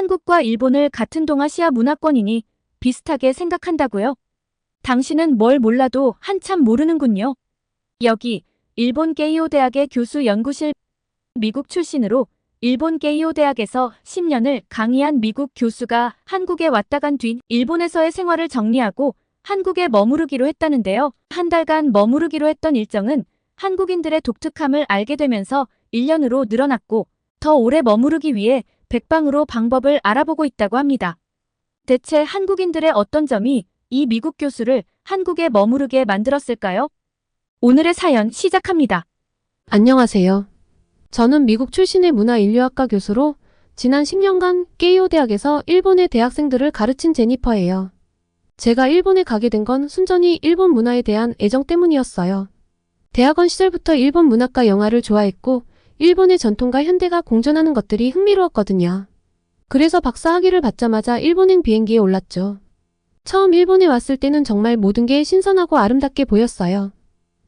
한국과 일본을 같은 동아시아 문화권이니 비슷하게 생각한다고요? 당신은 뭘 몰라도 한참 모르는군요. 여기 일본 게이오 대학의 교수 연구실, 미국 출신으로 일본 게이오 대학에서 10년을 강의한 미국 교수가 한국에 왔다 간 뒤 일본에서의 생활을 정리하고 한국에 머무르기로 했다는데요. 한 달간 머무르기로 했던 일정은 한국인들의 독특함을 알게 되면서 1년으로 늘어났고 더 오래 머무르기 위해 백방으로 방법을 알아보고 있다고 합니다. 대체 한국인들의 어떤 점이 이 미국 교수를 한국에 머무르게 만들었을까요? 오늘의 사연 시작합니다. 안녕하세요. 저는 미국 출신의 문화인류학과 교수로 지난 10년간 게이오 대학에서 일본의 대학생들을 가르친 제니퍼예요. 제가 일본에 가게 된 건 순전히 일본 문화에 대한 애정 때문이었어요. 대학원 시절부터 일본 문학과 영화를 좋아했고 일본의 전통과 현대가 공존하는 것들이 흥미로웠거든요. 그래서 박사 학위를 받자마자 일본행 비행기에 올랐죠. 처음 일본에 왔을 때는 정말 모든 게 신선하고 아름답게 보였어요.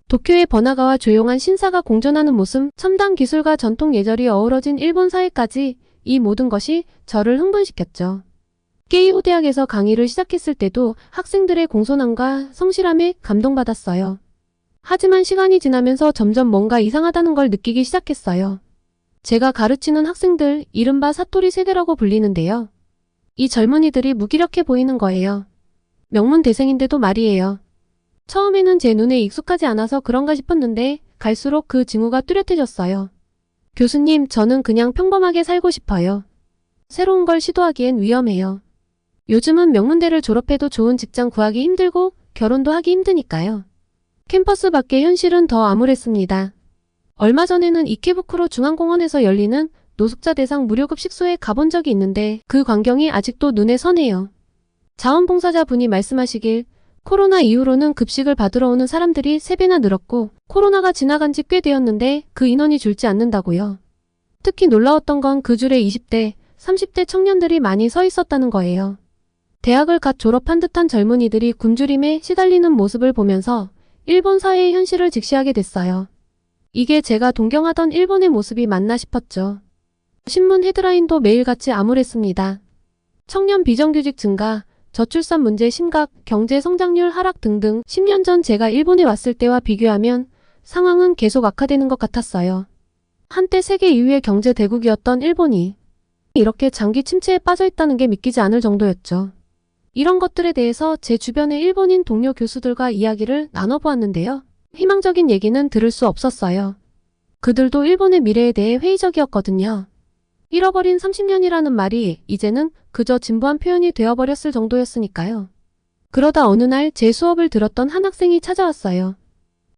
도쿄의 번화가와 조용한 신사가 공존하는 모습, 첨단 기술과 전통 예절이 어우러진 일본 사회까지 이 모든 것이 저를 흥분시켰죠. 게이오 대학에서 강의를 시작했을 때도 학생들의 공손함과 성실함에 감동받았어요. 하지만 시간이 지나면서 점점 뭔가 이상하다는 걸 느끼기 시작했어요. 제가 가르치는 학생들, 이른바 사토리 세대라고 불리는데요. 이 젊은이들이 무기력해 보이는 거예요. 명문대생인데도 말이에요. 처음에는 제 눈에 익숙하지 않아서 그런가 싶었는데 갈수록 그 징후가 뚜렷해졌어요. 교수님, 저는 그냥 평범하게 살고 싶어요. 새로운 걸 시도하기엔 위험해요. 요즘은 명문대를 졸업해도 좋은 직장 구하기 힘들고 결혼도 하기 힘드니까요. 캠퍼스 밖의 현실은 더 암울했습니다. 얼마 전에는 이케부쿠로 중앙공원에서 열리는 노숙자 대상 무료급 식소에 가본 적이 있는데 그 광경이 아직도 눈에 선해요. 자원봉사자분이 말씀하시길 코로나 이후로는 급식을 받으러 오는 사람들이 3배나 늘었고 코로나가 지나간 지 꽤 되었는데 그 인원이 줄지 않는다고요. 특히 놀라웠던 건 그 줄에 20대, 30대 청년들이 많이 서 있었다는 거예요. 대학을 갓 졸업한 듯한 젊은이들이 굶주림에 시달리는 모습을 보면서 일본 사회의 현실을 직시하게 됐어요. 이게 제가 동경하던 일본의 모습이 맞나 싶었죠. 신문 헤드라인도 매일같이 암울했습니다. 청년 비정규직 증가, 저출산 문제 심각, 경제 성장률 하락 등등 10년 전 제가 일본에 왔을 때와 비교하면 상황은 계속 악화되는 것 같았어요. 한때 세계 2위의 경제 대국이었던 일본이 이렇게 장기 침체에 빠져 있다는 게 믿기지 않을 정도였죠. 이런 것들에 대해서 제 주변의 일본인 동료 교수들과 이야기를 나눠보았는데요. 희망적인 얘기는 들을 수 없었어요. 그들도 일본의 미래에 대해 회의적이었거든요. 잃어버린 30년이라는 말이 이제는 그저 진부한 표현이 되어버렸을 정도였으니까요. 그러다 어느 날 제 수업을 들었던 한 학생이 찾아왔어요.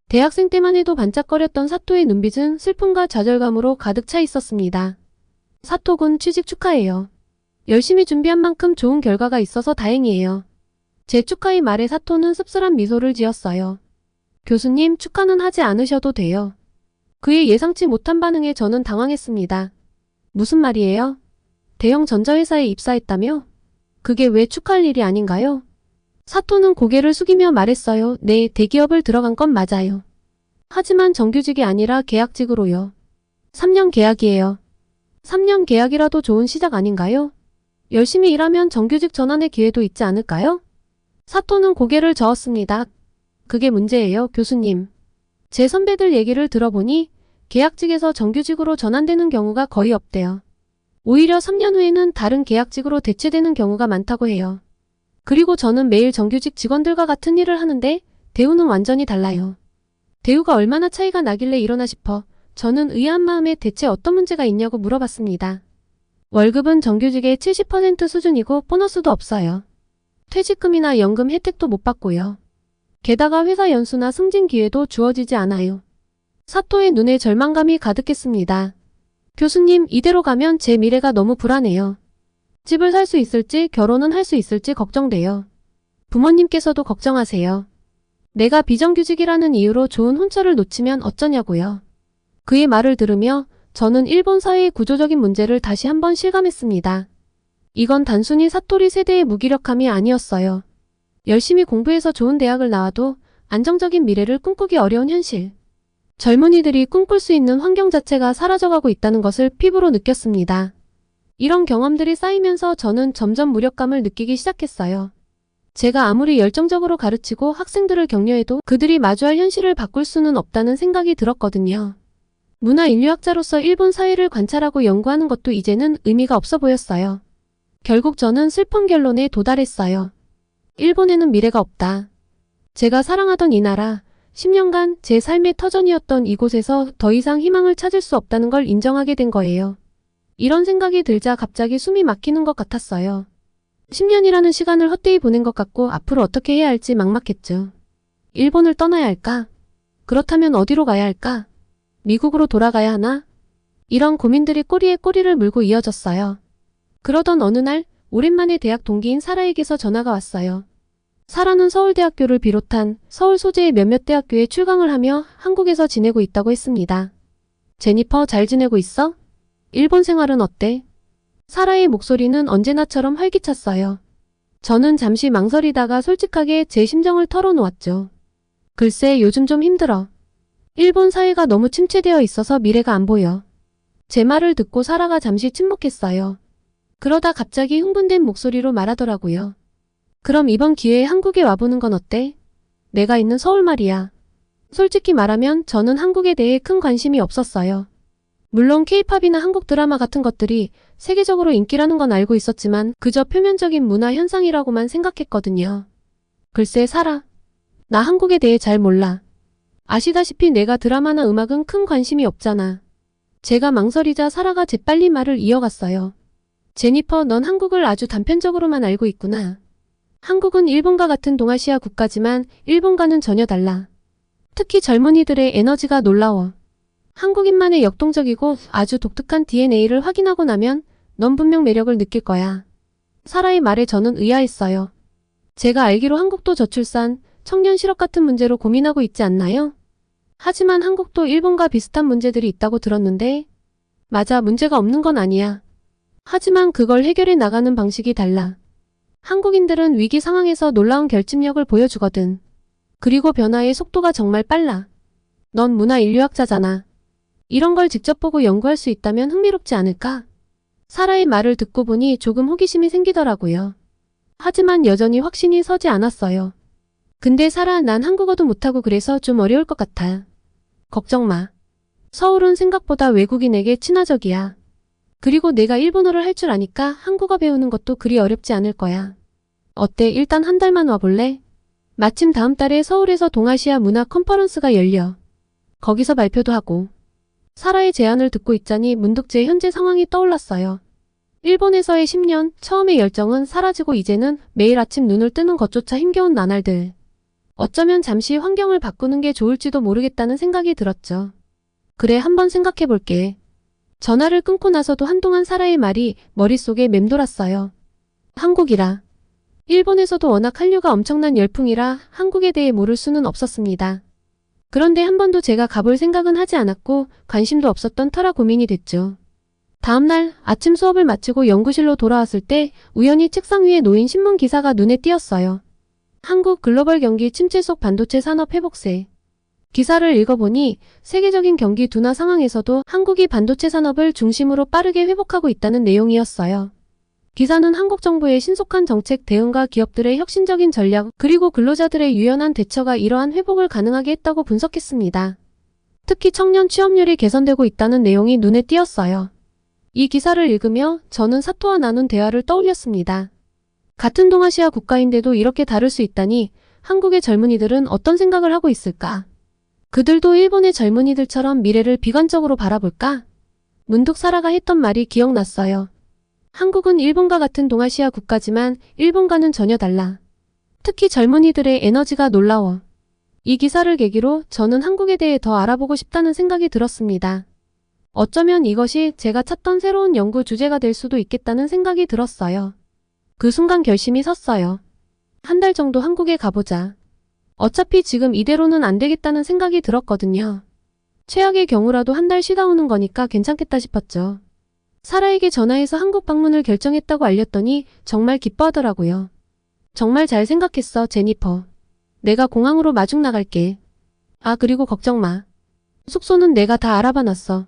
대학생 때만 해도 반짝거렸던 사토의 눈빛은 슬픔과 좌절감으로 가득 차 있었습니다. 사토군 취직 축하해요. 열심히 준비한 만큼 좋은 결과가 있어서 다행이에요. 제 축하의 말에 사토는 씁쓸한 미소를 지었어요. 교수님, 축하는 하지 않으셔도 돼요. 그의 예상치 못한 반응에 저는 당황했습니다. 무슨 말이에요? 대형 전자회사에 입사했다며? 그게 왜 축하할 일이 아닌가요? 사토는 고개를 숙이며 말했어요. 네, 대기업을 들어간 건 맞아요. 하지만 정규직이 아니라 계약직으로요. 3년 계약이에요. 3년 계약이라도 좋은 시작 아닌가요? 열심히 일하면 정규직 전환의 기회도 있지 않을까요? 사토는 고개를 저었습니다. 그게 문제예요, 교수님. 제 선배들 얘기를 들어보니 계약직에서 정규직으로 전환되는 경우가 거의 없대요. 오히려 3년 후에는 다른 계약직으로 대체되는 경우가 많다고 해요. 그리고 저는 매일 정규직 직원들과 같은 일을 하는데 대우는 완전히 달라요. 대우가 얼마나 차이가 나길래 이러나 싶어 저는 의아한 마음에 대체 어떤 문제가 있냐고 물어봤습니다. 월급은 정규직의 70% 수준이고 보너스도 없어요. 퇴직금이나 연금 혜택도 못 받고요. 게다가 회사 연수나 승진 기회도 주어지지 않아요. 사토의 눈에 절망감이 가득했습니다. 교수님, 이대로 가면 제 미래가 너무 불안해요. 집을 살 수 있을지 결혼은 할 수 있을지 걱정돼요. 부모님께서도 걱정하세요. 내가 비정규직이라는 이유로 좋은 혼처를 놓치면 어쩌냐고요. 그의 말을 들으며 저는 일본 사회의 구조적인 문제를 다시 한번 실감했습니다. 이건 단순히 사토리 세대의 무기력함이 아니었어요. 열심히 공부해서 좋은 대학을 나와도 안정적인 미래를 꿈꾸기 어려운 현실. 젊은이들이 꿈꿀 수 있는 환경 자체가 사라져가고 있다는 것을 피부로 느꼈습니다. 이런 경험들이 쌓이면서 저는 점점 무력감을 느끼기 시작했어요. 제가 아무리 열정적으로 가르치고 학생들을 격려해도 그들이 마주할 현실을 바꿀 수는 없다는 생각이 들었거든요. 문화인류학자로서 일본 사회를 관찰하고 연구하는 것도 이제는 의미가 없어 보였어요. 결국 저는 슬픈 결론에 도달했어요. 일본에는 미래가 없다. 제가 사랑하던 이 나라, 10년간 제 삶의 터전이었던 이곳에서 더 이상 희망을 찾을 수 없다는 걸 인정하게 된 거예요. 이런 생각이 들자 갑자기 숨이 막히는 것 같았어요. 10년이라는 시간을 헛되이 보낸 것 같고 앞으로 어떻게 해야 할지 막막했죠. 일본을 떠나야 할까? 그렇다면 어디로 가야 할까? 미국으로 돌아가야 하나? 이런 고민들이 꼬리에 꼬리를 물고 이어졌어요. 그러던 어느 날 오랜만에 대학 동기인 사라에게서 전화가 왔어요. 사라는 서울대학교를 비롯한 서울 소재의 몇몇 대학교에 출강을 하며 한국에서 지내고 있다고 했습니다. 제니퍼, 잘 지내고 있어? 일본 생활은 어때? 사라의 목소리는 언제나처럼 활기찼어요. 저는 잠시 망설이다가 솔직하게 제 심정을 털어놓았죠. 글쎄, 요즘 좀 힘들어. 일본 사회가 너무 침체되어 있어서 미래가 안 보여. 제 말을 듣고 사라가 잠시 침묵했어요. 그러다 갑자기 흥분된 목소리로 말하더라고요. 그럼 이번 기회에 한국에 와보는 건 어때? 내가 있는 서울 말이야. 솔직히 말하면 저는 한국에 대해 큰 관심이 없었어요. 물론 케이팝이나 한국 드라마 같은 것들이 세계적으로 인기라는 건 알고 있었지만 그저 표면적인 문화 현상이라고만 생각했거든요. 글쎄, 사라. 나 한국에 대해 잘 몰라. 아시다시피 내가 드라마나 음악은 큰 관심이 없잖아. 제가 망설이자 사라가 재빨리 말을 이어갔어요. 제니퍼, 넌 한국을 아주 단편적으로만 알고 있구나. 한국은 일본과 같은 동아시아 국가지만 일본과는 전혀 달라. 특히 젊은이들의 에너지가 놀라워. 한국인만의 역동적이고 아주 독특한 DNA를 확인하고 나면 넌 분명 매력을 느낄 거야. 사라의 말에 저는 의아했어요. 제가 알기로 한국도 저출산, 청년 실업 같은 문제로 고민하고 있지 않나요? 하지만 한국도 일본과 비슷한 문제들이 있다고 들었는데. 맞아, 문제가 없는 건 아니야. 하지만 그걸 해결해 나가는 방식이 달라. 한국인들은 위기 상황에서 놀라운 결집력을 보여주거든. 그리고 변화의 속도가 정말 빨라. 넌 문화인류학자잖아. 이런 걸 직접 보고 연구할 수 있다면 흥미롭지 않을까? 사라의 말을 듣고 보니 조금 호기심이 생기더라고요. 하지만 여전히 확신이 서지 않았어요. 근데 사라, 난 한국어도 못하고 그래서 좀 어려울 것 같아. 걱정 마. 서울은 생각보다 외국인에게 친화적이야. 그리고 내가 일본어를 할 줄 아니까 한국어 배우는 것도 그리 어렵지 않을 거야. 어때? 일단 한 달만 와볼래? 마침 다음 달에 서울에서 동아시아 문화 컨퍼런스가 열려. 거기서 발표도 하고. 사라의 제안을 듣고 있자니 문득 제 현재 상황이 떠올랐어요. 일본에서의 10년, 처음의 열정은 사라지고 이제는 매일 아침 눈을 뜨는 것조차 힘겨운 나날들. 어쩌면 잠시 환경을 바꾸는 게 좋을지도 모르겠다는 생각이 들었죠. 그래, 한번 생각해볼게. 전화를 끊고 나서도 한동안 사라의 말이 머릿속에 맴돌았어요. 한국이라. 일본에서도 워낙 한류가 엄청난 열풍이라 한국에 대해 모를 수는 없었습니다. 그런데 한 번도 제가 가볼 생각은 하지 않았고 관심도 없었던 터라 고민이 됐죠. 다음날 아침 수업을 마치고 연구실로 돌아왔을 때 우연히 책상 위에 놓인 신문 기사가 눈에 띄었어요. 한국 글로벌 경기 침체 속 반도체 산업 회복세. 기사를 읽어보니 세계적인 경기 둔화 상황에서도 한국이 반도체 산업을 중심으로 빠르게 회복하고 있다는 내용이었어요. 기사는 한국 정부의 신속한 정책 대응과 기업들의 혁신적인 전략, 그리고 근로자들의 유연한 대처가 이러한 회복을 가능하게 했다고 분석했습니다. 특히 청년 취업률이 개선되고 있다는 내용이 눈에 띄었어요. 이 기사를 읽으며 저는 사토와 나눈 대화를 떠올렸습니다. 같은 동아시아 국가인데도 이렇게 다를 수 있다니 한국의 젊은이들은 어떤 생각을 하고 있을까? 그들도 일본의 젊은이들처럼 미래를 비관적으로 바라볼까? 문득 사라가 했던 말이 기억났어요. 한국은 일본과 같은 동아시아 국가지만 일본과는 전혀 달라. 특히 젊은이들의 에너지가 놀라워. 이 기사를 계기로 저는 한국에 대해 더 알아보고 싶다는 생각이 들었습니다. 어쩌면 이것이 제가 찾던 새로운 연구 주제가 될 수도 있겠다는 생각이 들었어요. 그 순간 결심이 섰어요. 한 달 정도 한국에 가보자. 어차피 지금 이대로는 안 되겠다는 생각이 들었거든요. 최악의 경우라도 한 달 쉬다 오는 거니까 괜찮겠다 싶었죠. 사라에게 전화해서 한국 방문을 결정했다고 알렸더니 정말 기뻐하더라고요. 정말 잘 생각했어, 제니퍼. 내가 공항으로 마중 나갈게. 아, 그리고 걱정 마. 숙소는 내가 다 알아봐 놨어.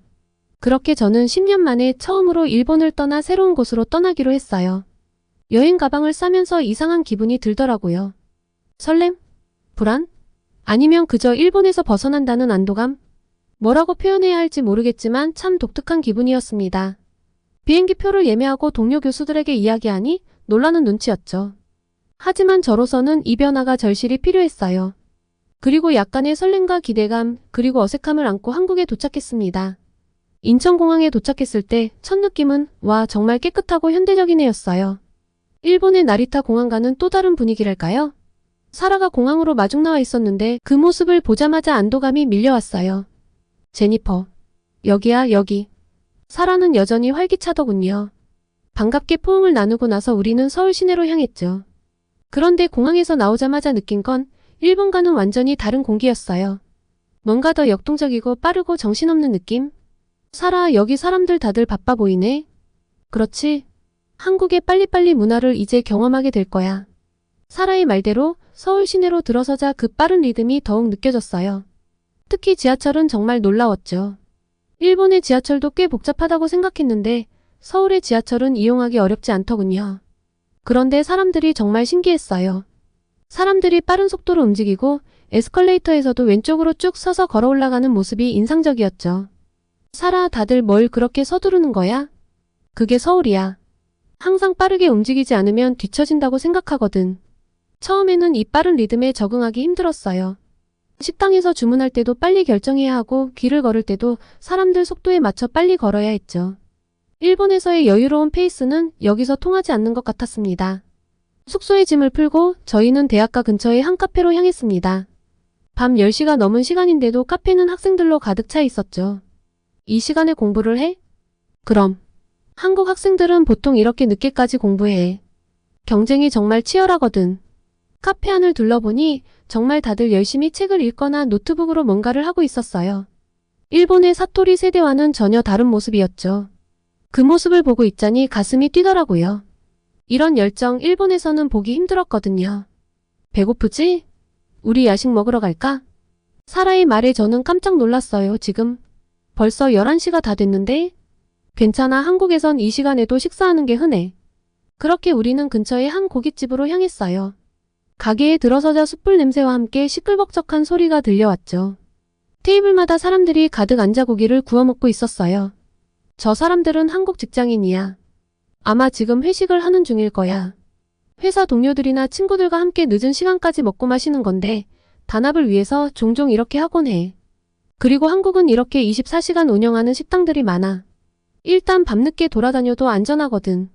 그렇게 저는 10년 만에 처음으로 일본을 떠나 새로운 곳으로 떠나기로 했어요. 여행 가방을 싸면서 이상한 기분이 들더라고요. 설렘? 불안? 아니면 그저 일본에서 벗어난다는 안도감? 뭐라고 표현해야 할지 모르겠지만 참 독특한 기분이었습니다. 비행기 표를 예매하고 동료 교수들에게 이야기하니 놀라는 눈치였죠. 하지만 저로서는 이 변화가 절실히 필요했어요. 그리고 약간의 설렘과 기대감, 그리고 어색함을 안고 한국에 도착했습니다. 인천공항에 도착했을 때 첫 느낌은 와, 정말 깨끗하고 현대적인 애였어요. 일본의 나리타 공항과는 또 다른 분위기랄까요? 사라가 공항으로 마중 나와 있었는데 그 모습을 보자마자 안도감이 밀려왔어요. 제니퍼. 여기야, 여기. 사라는 여전히 활기차더군요. 반갑게 포옹을 나누고 나서 우리는 서울 시내로 향했죠. 그런데 공항에서 나오자마자 느낀 건 일본과는 완전히 다른 공기였어요. 뭔가 더 역동적이고 빠르고 정신없는 느낌? 사라, 여기 사람들 다들 바빠 보이네. 그렇지. 한국의 빨리빨리 문화를 이제 경험하게 될 거야. 사라의 말대로 서울 시내로 들어서자 그 빠른 리듬이 더욱 느껴졌어요. 특히 지하철은 정말 놀라웠죠. 일본의 지하철도 꽤 복잡하다고 생각했는데 서울의 지하철은 이용하기 어렵지 않더군요. 그런데 사람들이 정말 신기했어요. 사람들이 빠른 속도로 움직이고 에스컬레이터에서도 왼쪽으로 쭉 서서 걸어 올라가는 모습이 인상적이었죠. 사라, 다들 뭘 그렇게 서두르는 거야? 그게 서울이야. 항상 빠르게 움직이지 않으면 뒤처진다고 생각하거든. 처음에는 이 빠른 리듬에 적응하기 힘들었어요. 식당에서 주문할 때도 빨리 결정해야 하고 길을 걸을 때도 사람들 속도에 맞춰 빨리 걸어야 했죠. 일본에서의 여유로운 페이스는 여기서 통하지 않는 것 같았습니다. 숙소에 짐을 풀고 저희는 대학가 근처의 한 카페로 향했습니다. 밤 10시가 넘은 시간인데도 카페는 학생들로 가득 차 있었죠. 이 시간에 공부를 해? 그럼. 한국 학생들은 보통 이렇게 늦게까지 공부해. 경쟁이 정말 치열하거든. 카페 안을 둘러보니 정말 다들 열심히 책을 읽거나 노트북으로 뭔가를 하고 있었어요. 일본의 사토리 세대와는 전혀 다른 모습이었죠. 그 모습을 보고 있자니 가슴이 뛰더라고요. 이런 열정 일본에서는 보기 힘들었거든요. 배고프지? 우리 야식 먹으러 갈까? 사라의 말에 저는 깜짝 놀랐어요. 지금 벌써 11시가 다 됐는데? 괜찮아, 한국에선 이 시간에도 식사하는 게 흔해. 그렇게 우리는 근처의 한 고깃집으로 향했어요. 가게에 들어서자 숯불 냄새와 함께 시끌벅적한 소리가 들려왔죠. 테이블마다 사람들이 가득 앉아 고기를 구워 먹고 있었어요. 저 사람들은 한국 직장인이야. 아마 지금 회식을 하는 중일 거야. 회사 동료들이나 친구들과 함께 늦은 시간까지 먹고 마시는 건데 단합을 위해서 종종 이렇게 하곤 해. 그리고 한국은 이렇게 24시간 운영하는 식당들이 많아. 일단 밤늦게 돌아다녀도 안전하거든.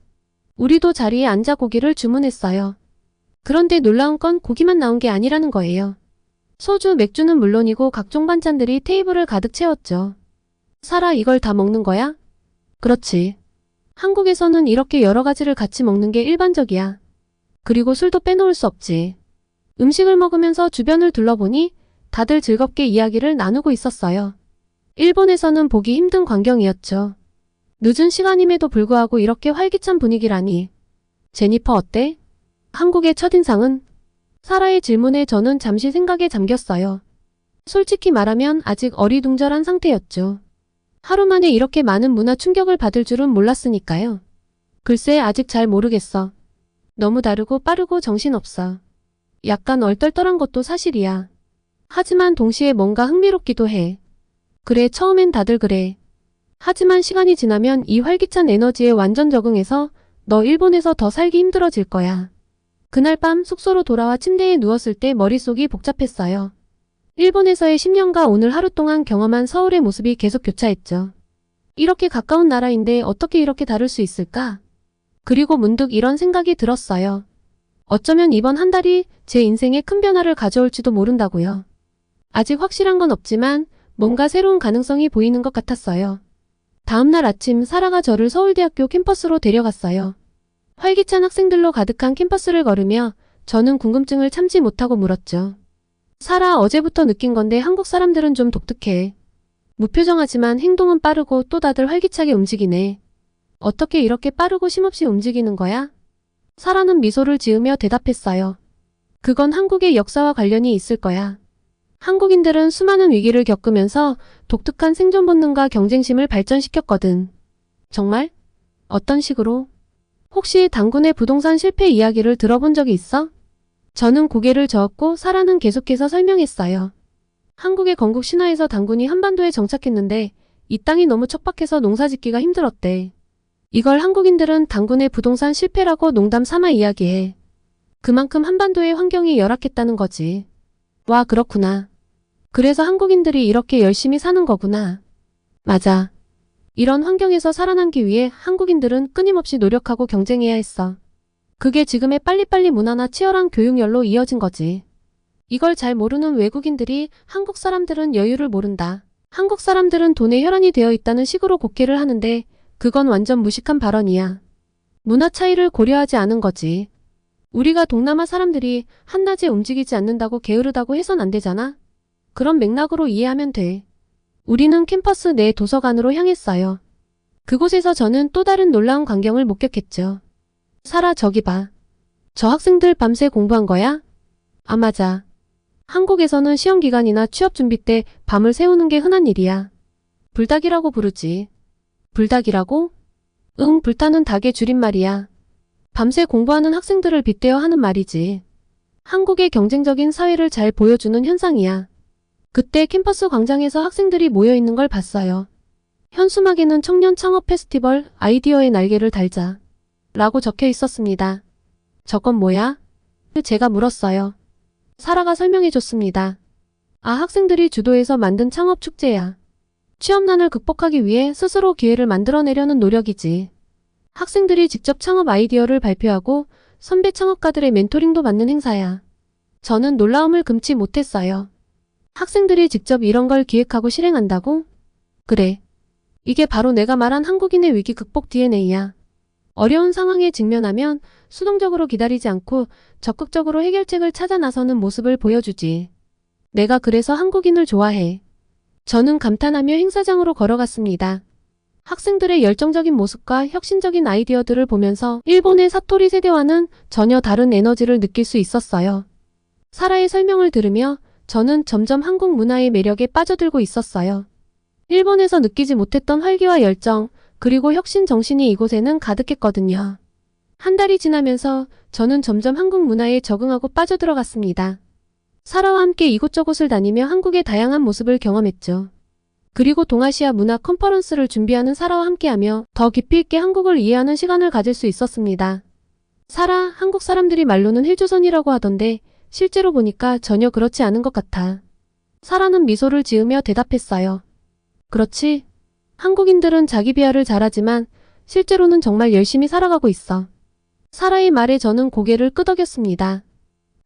우리도 자리에 앉아 고기를 주문했어요. 그런데 놀라운 건 고기만 나온 게 아니라는 거예요. 소주, 맥주는 물론이고 각종 반찬들이 테이블을 가득 채웠죠. 사라, 이걸 다 먹는 거야? 그렇지. 한국에서는 이렇게 여러 가지를 같이 먹는 게 일반적이야. 그리고 술도 빼놓을 수 없지. 음식을 먹으면서 주변을 둘러보니 다들 즐겁게 이야기를 나누고 있었어요. 일본에서는 보기 힘든 광경이었죠. 늦은 시간임에도 불구하고 이렇게 활기찬 분위기라니. 제니퍼 어때? 한국의 첫인상은? 사라의 질문에 저는 잠시 생각에 잠겼어요. 솔직히 말하면 아직 어리둥절한 상태였죠. 하루 만에 이렇게 많은 문화 충격을 받을 줄은 몰랐으니까요. 글쎄, 아직 잘 모르겠어. 너무 다르고 빠르고 정신없어. 약간 얼떨떨한 것도 사실이야. 하지만 동시에 뭔가 흥미롭기도 해. 그래, 처음엔 다들 그래. 하지만 시간이 지나면 이 활기찬 에너지에 완전 적응해서 너 일본에서 더 살기 힘들어질 거야. 그날 밤 숙소로 돌아와 침대에 누웠을 때 머릿속이 복잡했어요. 일본에서의 10년과 오늘 하루 동안 경험한 서울의 모습이 계속 교차했죠. 이렇게 가까운 나라인데 어떻게 이렇게 다를 수 있을까? 그리고 문득 이런 생각이 들었어요. 어쩌면 이번 한 달이 제 인생에 큰 변화를 가져올지도 모른다고요. 아직 확실한 건 없지만 뭔가 새로운 가능성이 보이는 것 같았어요. 다음날 아침 사라가 저를 서울대학교 캠퍼스로 데려갔어요. 활기찬 학생들로 가득한 캠퍼스를 걸으며 저는 궁금증을 참지 못하고 물었죠. 사라, 어제부터 느낀 건데 한국 사람들은 좀 독특해. 무표정하지만 행동은 빠르고 또 다들 활기차게 움직이네. 어떻게 이렇게 빠르고 쉼없이 움직이는 거야? 사라는 미소를 지으며 대답했어요. 그건 한국의 역사와 관련이 있을 거야. 한국인들은 수많은 위기를 겪으면서 독특한 생존 본능과 경쟁심을 발전시켰거든. 정말? 어떤 식으로? 혹시 당군의 부동산 실패 이야기를 들어본 적이 있어? 저는 고개를 저었고 사라는 계속해서 설명했어요. 한국의 건국 신화에서 당군이 한반도에 정착했는데 이 땅이 너무 척박해서 농사짓기가 힘들었대. 이걸 한국인들은 당군의 부동산 실패라고 농담 삼아 이야기해. 그만큼 한반도의 환경이 열악했다는 거지. 와, 그렇구나. 그래서 한국인들이 이렇게 열심히 사는 거구나. 맞아. 이런 환경에서 살아남기 위해 한국인들은 끊임없이 노력하고 경쟁해야 했어. 그게 지금의 빨리빨리 문화나 치열한 교육열로 이어진 거지. 이걸 잘 모르는 외국인들이 한국 사람들은 여유를 모른다. 한국 사람들은 돈에 혈안이 되어 있다는 식으로 곡해를 하는데 그건 완전 무식한 발언이야. 문화 차이를 고려하지 않은 거지. 우리가 동남아 사람들이 한낮에 움직이지 않는다고 게으르다고 해선 안 되잖아? 그런 맥락으로 이해하면 돼. 우리는 캠퍼스 내 도서관으로 향했어요. 그곳에서 저는 또 다른 놀라운 광경을 목격했죠. 사라, 저기 봐. 저 학생들 밤새 공부한 거야? 아, 맞아. 한국에서는 시험 기간이나 취업 준비 때 밤을 새우는 게 흔한 일이야. 불닭이라고 부르지. 불닭이라고? 응, 불타는 닭의 줄임말이야. 밤새 공부하는 학생들을 빗대어 하는 말이지. 한국의 경쟁적인 사회를 잘 보여주는 현상이야. 그때 캠퍼스 광장에서 학생들이 모여있는 걸 봤어요. 현수막에는 청년 창업 페스티벌 아이디어의 날개를 달자 라고 적혀 있었습니다. 저건 뭐야? 제가 물었어요. 사라가 설명해줬습니다. 아, 학생들이 주도해서 만든 창업 축제야. 취업난을 극복하기 위해 스스로 기회를 만들어내려는 노력이지. 학생들이 직접 창업 아이디어를 발표하고 선배 창업가들의 멘토링도 받는 행사야. 저는 놀라움을 금치 못했어요. 학생들이 직접 이런 걸 기획하고 실행한다고? 그래. 이게 바로 내가 말한 한국인의 위기 극복 DNA야. 어려운 상황에 직면하면 수동적으로 기다리지 않고 적극적으로 해결책을 찾아 나서는 모습을 보여주지. 내가 그래서 한국인을 좋아해. 저는 감탄하며 행사장으로 걸어갔습니다. 학생들의 열정적인 모습과 혁신적인 아이디어들을 보면서 일본의 사토리 세대와는 전혀 다른 에너지를 느낄 수 있었어요. 사라의 설명을 들으며 저는 점점 한국 문화의 매력에 빠져들고 있었어요. 일본에서 느끼지 못했던 활기와 열정, 그리고 혁신 정신이 이곳에는 가득했거든요. 한 달이 지나면서 저는 점점 한국 문화에 적응하고 빠져들어갔습니다. 사라와 함께 이곳저곳을 다니며 한국의 다양한 모습을 경험했죠. 그리고 동아시아 문화 컨퍼런스를 준비하는 사라와 함께하며 더 깊이 있게 한국을 이해하는 시간을 가질 수 있었습니다. 사라, 한국 사람들이 말로는 헬조선이라고 하던데 실제로 보니까 전혀 그렇지 않은 것 같아. 사라는 미소를 지으며 대답했어요. 그렇지. 한국인들은 자기 비하를 잘하지만 실제로는 정말 열심히 살아가고 있어. 사라의 말에 저는 고개를 끄덕였습니다.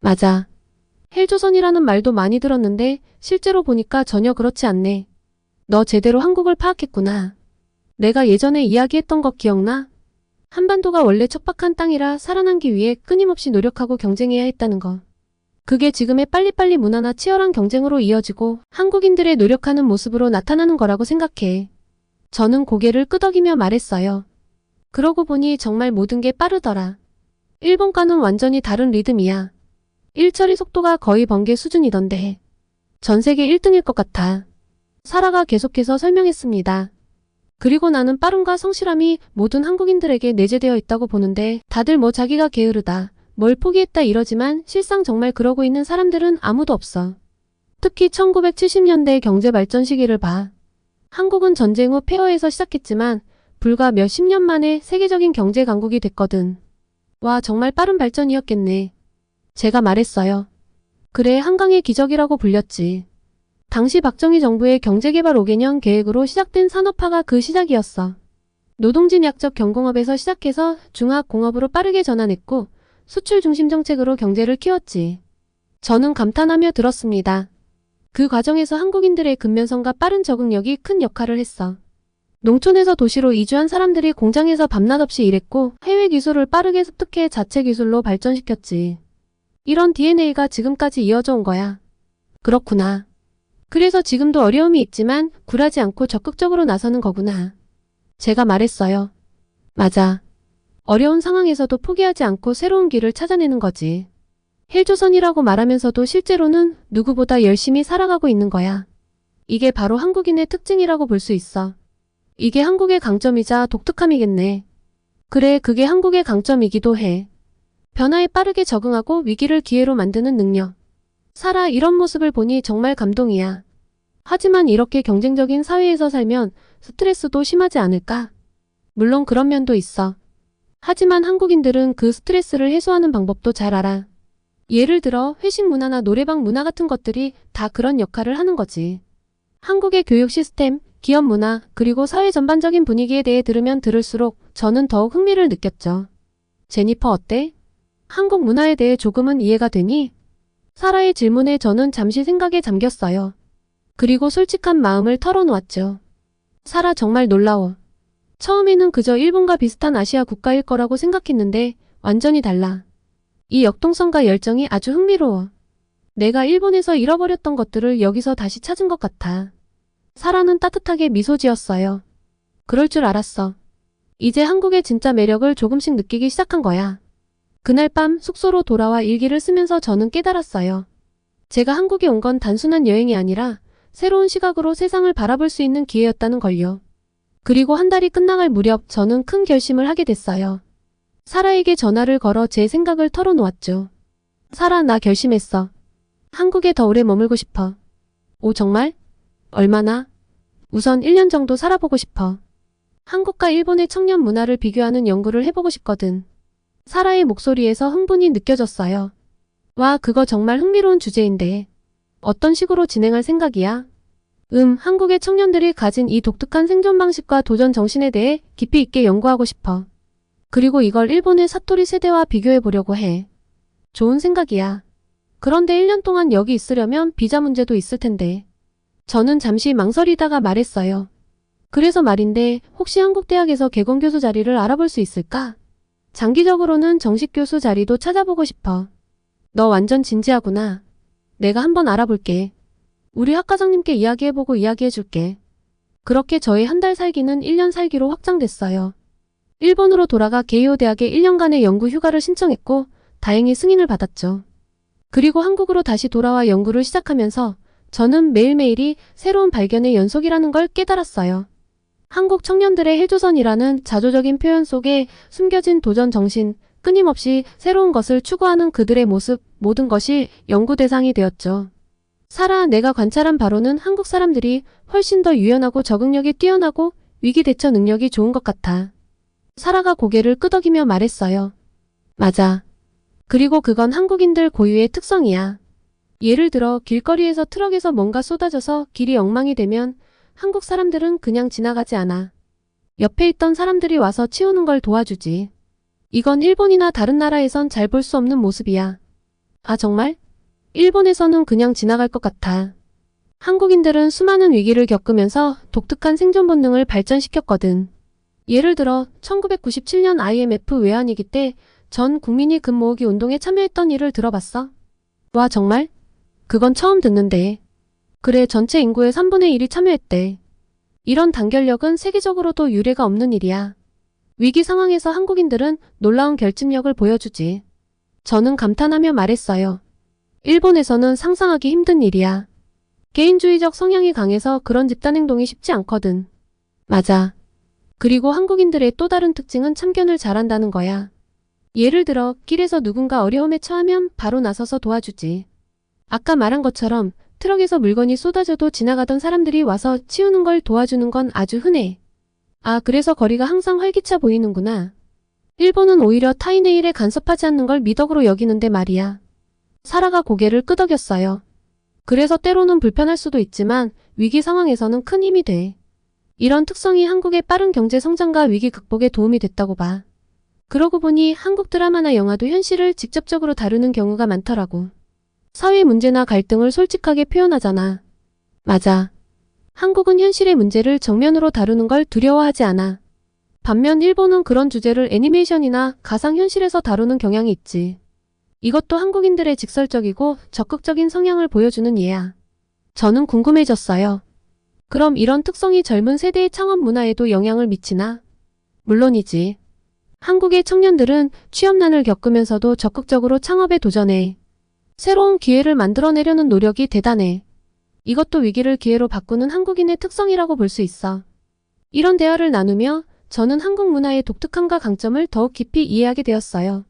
맞아. 헬조선이라는 말도 많이 들었는데 실제로 보니까 전혀 그렇지 않네. 너 제대로 한국을 파악했구나. 내가 예전에 이야기했던 것 기억나? 한반도가 원래 척박한 땅이라 살아남기 위해 끊임없이 노력하고 경쟁해야 했다는 거. 그게 지금의 빨리빨리 문화나 치열한 경쟁으로 이어지고 한국인들의 노력하는 모습으로 나타나는 거라고 생각해. 저는 고개를 끄덕이며 말했어요. 그러고 보니 정말 모든 게 빠르더라. 일본과는 완전히 다른 리듬이야. 일처리 속도가 거의 번개 수준이던데. 전 세계 1등일 것 같아. 사라가 계속해서 설명했습니다. 그리고 나는 빠름과 성실함이 모든 한국인들에게 내재되어 있다고 보는데 다들 뭐 자기가 게으르다, 뭘 포기했다 이러지만 실상 정말 그러고 있는 사람들은 아무도 없어. 특히 1970년대 경제 발전 시기를 봐. 한국은 전쟁 후 폐허에서 시작했지만 불과 몇십 년 만에 세계적인 경제 강국이 됐거든. 와, 정말 빠른 발전이었겠네. 제가 말했어요. 그래, 한강의 기적이라고 불렸지. 당시 박정희 정부의 경제개발 5개년 계획으로 시작된 산업화가 그 시작이었어. 노동진 약적 경공업에서 시작해서 중화공업으로 빠르게 전환했고 수출 중심 정책으로 경제를 키웠지. 저는 감탄하며 들었습니다. 그 과정에서 한국인들의 근면성과 빠른 적응력이 큰 역할을 했어. 농촌에서 도시로 이주한 사람들이 공장에서 밤낮 없이 일했고 해외 기술을 빠르게 습득해 자체 기술로 발전시켰지. 이런 DNA가 지금까지 이어져 온 거야. 그렇구나. 그래서 지금도 어려움이 있지만 굴하지 않고 적극적으로 나서는 거구나. 제가 말했어요. 맞아. 어려운 상황에서도 포기하지 않고 새로운 길을 찾아내는 거지. 헬조선이라고 말하면서도 실제로는 누구보다 열심히 살아가고 있는 거야. 이게 바로 한국인의 특징이라고 볼 수 있어. 이게 한국의 강점이자 독특함이겠네. 그래, 그게 한국의 강점이기도 해. 변화에 빠르게 적응하고 위기를 기회로 만드는 능력. 사라, 이런 모습을 보니 정말 감동이야. 하지만 이렇게 경쟁적인 사회에서 살면 스트레스도 심하지 않을까? 물론 그런 면도 있어. 하지만 한국인들은 그 스트레스를 해소하는 방법도 잘 알아. 예를 들어 회식 문화나 노래방 문화 같은 것들이 다 그런 역할을 하는 거지. 한국의 교육 시스템, 기업 문화, 그리고 사회 전반적인 분위기에 대해 들으면 들을수록 저는 더욱 흥미를 느꼈죠. 제니퍼, 어때? 한국 문화에 대해 조금은 이해가 되니? 사라의 질문에 저는 잠시 생각에 잠겼어요. 그리고 솔직한 마음을 털어놓았죠. 사라, 정말 놀라워. 처음에는 그저 일본과 비슷한 아시아 국가일 거라고 생각했는데 완전히 달라. 이 역동성과 열정이 아주 흥미로워. 내가 일본에서 잃어버렸던 것들을 여기서 다시 찾은 것 같아. 사라는 따뜻하게 미소 지었어요. 그럴 줄 알았어. 이제 한국의 진짜 매력을 조금씩 느끼기 시작한 거야. 그날 밤 숙소로 돌아와 일기를 쓰면서 저는 깨달았어요. 제가 한국에 온 건 단순한 여행이 아니라 새로운 시각으로 세상을 바라볼 수 있는 기회였다는 걸요. 그리고 한 달이 끝나갈 무렵 저는 큰 결심을 하게 됐어요. 사라에게 전화를 걸어 제 생각을 털어놓았죠. 사라, 나 결심했어. 한국에 더 오래 머물고 싶어. 오, 정말? 얼마나? 우선 1년 정도 살아보고 싶어. 한국과 일본의 청년 문화를 비교하는 연구를 해보고 싶거든. 사라의 목소리에서 흥분이 느껴졌어요. 와, 그거 정말 흥미로운 주제인데. 어떤 식으로 진행할 생각이야? 한국의 청년들이 가진 이 독특한 생존 방식과 도전 정신에 대해 깊이 있게 연구하고 싶어. 그리고 이걸 일본의 사토리 세대와 비교해 보려고 해. 좋은 생각이야. 그런데 1년 동안 여기 있으려면 비자 문제도 있을 텐데. 저는 잠시 망설이다가 말했어요. 그래서 말인데 혹시 한국 대학에서 개건 교수 자리를 알아볼 수 있을까? 장기적으로는 정식 교수 자리도 찾아보고 싶어. 너 완전 진지하구나. 내가 한번 알아볼게. 우리 학과장님께 이야기해보고 이야기해줄게. 그렇게 저의 한 달 살기는 1년 살기로 확장됐어요. 일본으로 돌아가 게이오 대학에 1년간의 연구 휴가를 신청했고 다행히 승인을 받았죠. 그리고 한국으로 다시 돌아와 연구를 시작하면서 저는 매일매일이 새로운 발견의 연속이라는 걸 깨달았어요. 한국 청년들의 헬조선이라는 자조적인 표현 속에 숨겨진 도전 정신, 끊임없이 새로운 것을 추구하는 그들의 모습, 모든 것이 연구 대상이 되었죠. 사라, 내가 관찰한 바로는 한국 사람들이 훨씬 더 유연하고 적응력이 뛰어나고 위기 대처 능력이 좋은 것 같아. 사라가 고개를 끄덕이며 말했어요. 맞아. 그리고 그건 한국인들 고유의 특성이야. 예를 들어 길거리에서 트럭에서 뭔가 쏟아져서 길이 엉망이 되면 한국 사람들은 그냥 지나가지 않아. 옆에 있던 사람들이 와서 치우는 걸 도와주지. 이건 일본이나 다른 나라에선 잘 볼 수 없는 모습이야. 아, 정말? 일본에서는 그냥 지나갈 것 같아. 한국인들은 수많은 위기를 겪으면서 독특한 생존 본능을 발전시켰거든. 예를 들어 1997년 IMF 외환위기 때 전 국민이 금 모으기 운동에 참여했던 일을 들어봤어? 와, 정말? 그건 처음 듣는데. 그래, 전체 인구의 3분의 1이 참여했대. 이런 단결력은 세계적으로도 유례가 없는 일이야. 위기 상황에서 한국인들은 놀라운 결집력을 보여주지. 저는 감탄하며 말했어요. 일본에서는 상상하기 힘든 일이야. 개인주의적 성향이 강해서 그런 집단 행동이 쉽지 않거든. 맞아. 그리고 한국인들의 또 다른 특징은 참견을 잘한다는 거야. 예를 들어 길에서 누군가 어려움에 처하면 바로 나서서 도와주지. 아까 말한 것처럼 트럭에서 물건이 쏟아져도 지나가던 사람들이 와서 치우는 걸 도와주는 건 아주 흔해. 아, 그래서 거리가 항상 활기차 보이는구나. 일본은 오히려 타인의 일에 간섭하지 않는 걸 미덕으로 여기는데 말이야. 사라가 고개를 끄덕였어요. 그래서 때로는 불편할 수도 있지만 위기 상황에서는 큰 힘이 돼. 이런 특성이 한국의 빠른 경제 성장과 위기 극복에 도움이 됐다고 봐. 그러고 보니 한국 드라마나 영화도 현실을 직접적으로 다루는 경우가 많더라고. 사회 문제나 갈등을 솔직하게 표현하잖아. 맞아. 한국은 현실의 문제를 정면으로 다루는 걸 두려워하지 않아. 반면 일본은 그런 주제를 애니메이션이나 가상현실에서 다루는 경향이 있지. 이것도 한국인들의 직설적이고 적극적인 성향을 보여주는 예야. 저는 궁금해졌어요. 그럼 이런 특성이 젊은 세대의 창업 문화에도 영향을 미치나? 물론이지. 한국의 청년들은 취업난을 겪으면서도 적극적으로 창업에 도전해. 새로운 기회를 만들어내려는 노력이 대단해. 이것도 위기를 기회로 바꾸는 한국인의 특성이라고 볼 수 있어. 이런 대화를 나누며 저는 한국 문화의 독특함과 강점을 더욱 깊이 이해하게 되었어요.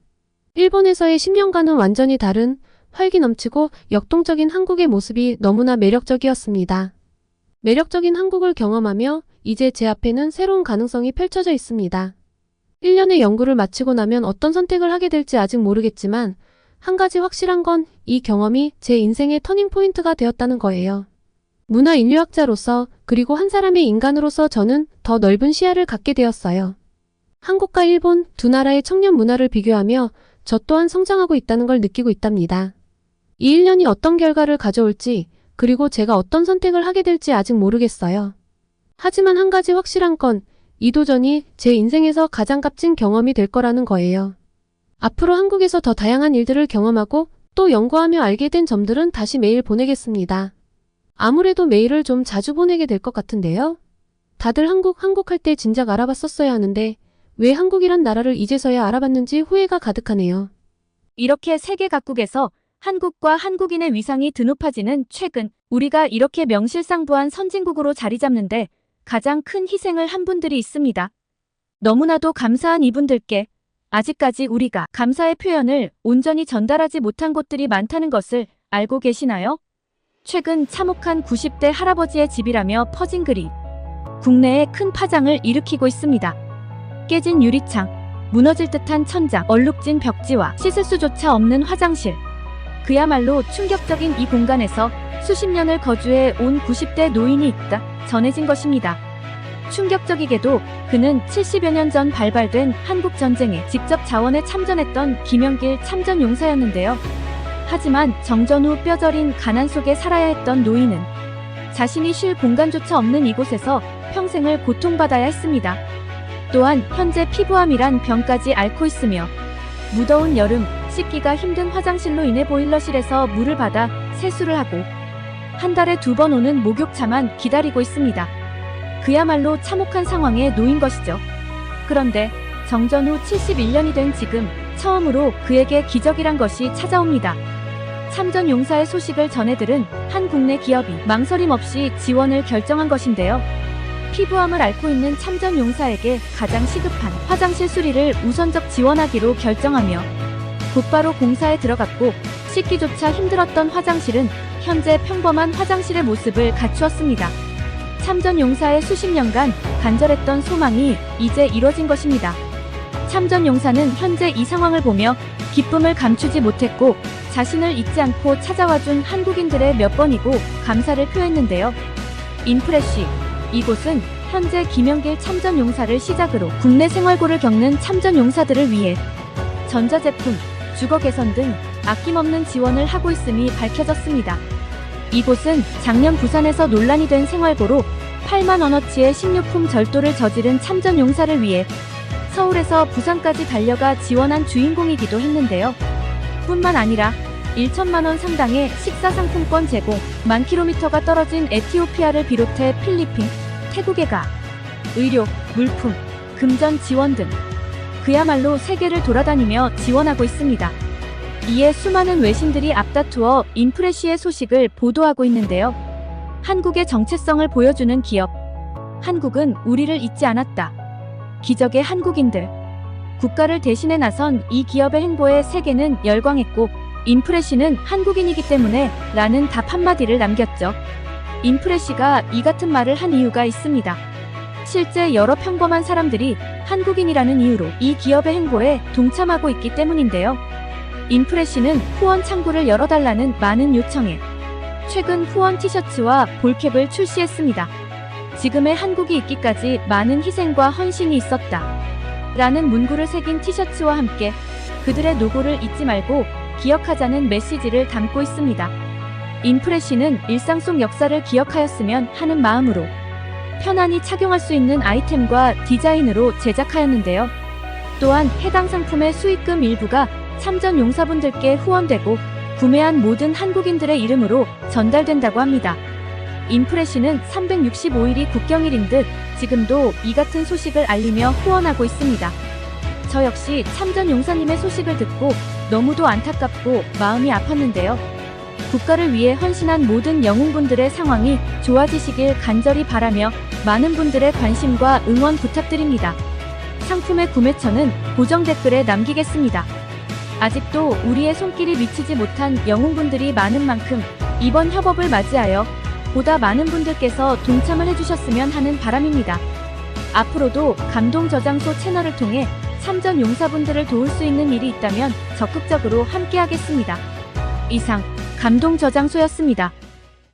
일본에서의 10년간은 완전히 다른 활기 넘치고 역동적인 한국의 모습이 너무나 매력적이었습니다. 매력적인 한국을 경험하며 이제 제 앞에는 새로운 가능성이 펼쳐져 있습니다. 1년의 연구를 마치고 나면 어떤 선택을 하게 될지 아직 모르겠지만 한 가지 확실한 건 이 경험이 제 인생의 터닝포인트가 되었다는 거예요. 문화 인류학자로서 그리고 한 사람의 인간으로서 저는 더 넓은 시야를 갖게 되었어요. 한국과 일본 두 나라의 청년 문화를 비교하며 저 또한 성장하고 있다는 걸 느끼고 있답니다. 이 1년이 어떤 결과를 가져올지 그리고 제가 어떤 선택을 하게 될지 아직 모르겠어요. 하지만 한 가지 확실한 건 이 도전이 제 인생에서 가장 값진 경험이 될 거라는 거예요. 앞으로 한국에서 더 다양한 일들을 경험하고 또 연구하며 알게 된 점들은 다시 메일 보내겠습니다. 아무래도 메일을 좀 자주 보내게 될 것 같은데요. 다들 한국 할 때 진작 알아봤었어야 하는데 왜 한국이란 나라를 이제서야 알아봤는지 후회가 가득하네요. 이렇게 세계 각국에서 한국과 한국인의 위상이 드높아지는 최근, 우리가 이렇게 명실상부한 선진국으로 자리 잡는데 가장 큰 희생을 한 분들이 있습니다. 너무나도 감사한 이분들께 아직까지 우리가 감사의 표현을 온전히 전달하지 못한 곳들이 많다는 것을 알고 계시나요? 최근 참혹한 90대 할아버지의 집이라며 퍼진 글이 국내에 큰 파장을 일으키고 있습니다. 깨진 유리창, 무너질 듯한 천장, 얼룩진 벽지와 씻을 수조차 없는 화장실. 그야말로 충격적인 이 공간에서 수십 년을 거주해 온 90대 노인이 있다 전해진 것입니다. 충격적이게도 그는 70여 년 전 발발된 한국전쟁에 직접 자원에 참전했던 김영길 참전용사였는데요. 하지만 정전 후 뼈저린 가난 속에 살아야 했던 노인은 자신이 쉴 공간조차 없는 이곳에서 평생을 고통받아야 했습니다. 또한 현재 피부암이란 병까지 앓고 있으며 무더운 여름 씻기가 힘든 화장실로 인해 보일러실에서 물을 받아 세수를 하고 한 달에 2번 오는 목욕차만 기다리고 있습니다. 그야말로 참혹한 상황에 놓인 것이죠. 그런데 정전 후 71년이 된 지금 처음으로 그에게 기적이란 것이 찾아옵니다. 참전 용사의 소식을 전해들은 한 국내 기업이 망설임 없이 지원을 결정한 것인데요. 피부암을 앓고 있는 참전 용사에게 가장 시급한 화장실 수리를 우선적 지원하기로 결정하며 곧바로 공사에 들어갔고 씻기조차 힘들었던 화장실은 현재 평범한 화장실의 모습을 갖추었습니다. 참전 용사의 수십 년간 간절했던 소망이 이제 이뤄진 것입니다. 참전 용사는 현재 이 상황을 보며 기쁨을 감추지 못했고 자신을 잊지 않고 찾아와준 한국인들의 몇 번이고 감사를 표했는데요. 인프레쉬, 이곳은 현재 김영길 참전 용사를 시작으로 국내 생활고를 겪는 참전 용사들을 위해 전자제품, 주거 개선 등 아낌없는 지원을 하고 있음이 밝혀졌습니다. 이곳은 작년 부산에서 논란이 된 생활고로 8만 원어치의 식료품 절도를 저지른 참전 용사를 위해 서울에서 부산까지 달려가 지원한 주인공이기도 했는데요. 뿐만 아니라 1천만 원 상당의 식사 상품권 제공, 10,000km가 떨어진 에티오피아를 비롯해 필리핀, 태국에 가 의료, 물품, 금전 지원 등 그야말로 세계를 돌아다니며 지원하고 있습니다. 이에 수많은 외신들이 앞다투어 인프레쉬의 소식을 보도하고 있는데요. 한국의 정체성을 보여주는 기업. 한국은 우리를 잊지 않았다. 기적의 한국인들. 국가를 대신해 나선 이 기업의 행보에 세계는 열광했고 인프레쉬는 한국인이기 때문에 라는 답 한마디를 남겼죠. 인프레쉬가 이 같은 말을 한 이유가 있습니다. 실제 여러 평범한 사람들이 한국인이라는 이유로 이 기업의 행보에 동참하고 있기 때문인데요. 인프레쉬는 후원 창구를 열어달라는 많은 요청에 최근 후원 티셔츠와 볼캡을 출시했습니다. 지금의 한국이 있기까지 많은 희생과 헌신이 있었다. 라는 문구를 새긴 티셔츠와 함께 그들의 노고를 잊지 말고 기억하자는 메시지를 담고 있습니다. 인프레쉬는 일상 속 역사를 기억하였으면 하는 마음으로 편안히 착용할 수 있는 아이템과 디자인으로 제작하였는데요. 또한 해당 상품의 수익금 일부가 참전 용사분들께 후원되고 구매한 모든 한국인들의 이름으로 전달된다고 합니다. 인프레쉬는 365일이 국경일인 듯 지금도 이 같은 소식을 알리며 후원하고 있습니다. 저 역시 참전 용사님의 소식을 듣고 너무도 안타깝고 마음이 아팠는데요. 국가를 위해 헌신한 모든 영웅분들의 상황이 좋아지시길 간절히 바라며 많은 분들의 관심과 응원 부탁드립니다. 상품의 구매처는 고정 댓글에 남기겠습니다. 아직도 우리의 손길이 미치지 못한 영웅분들이 많은 만큼 이번 협업을 맞이하여 보다 많은 분들께서 동참을 해주셨으면 하는 바람입니다. 앞으로도 감동저장소 채널을 통해 참전 용사분들을 도울 수 있는 일이 있다면 적극적으로 함께하겠습니다. 이상 감동저장소였습니다.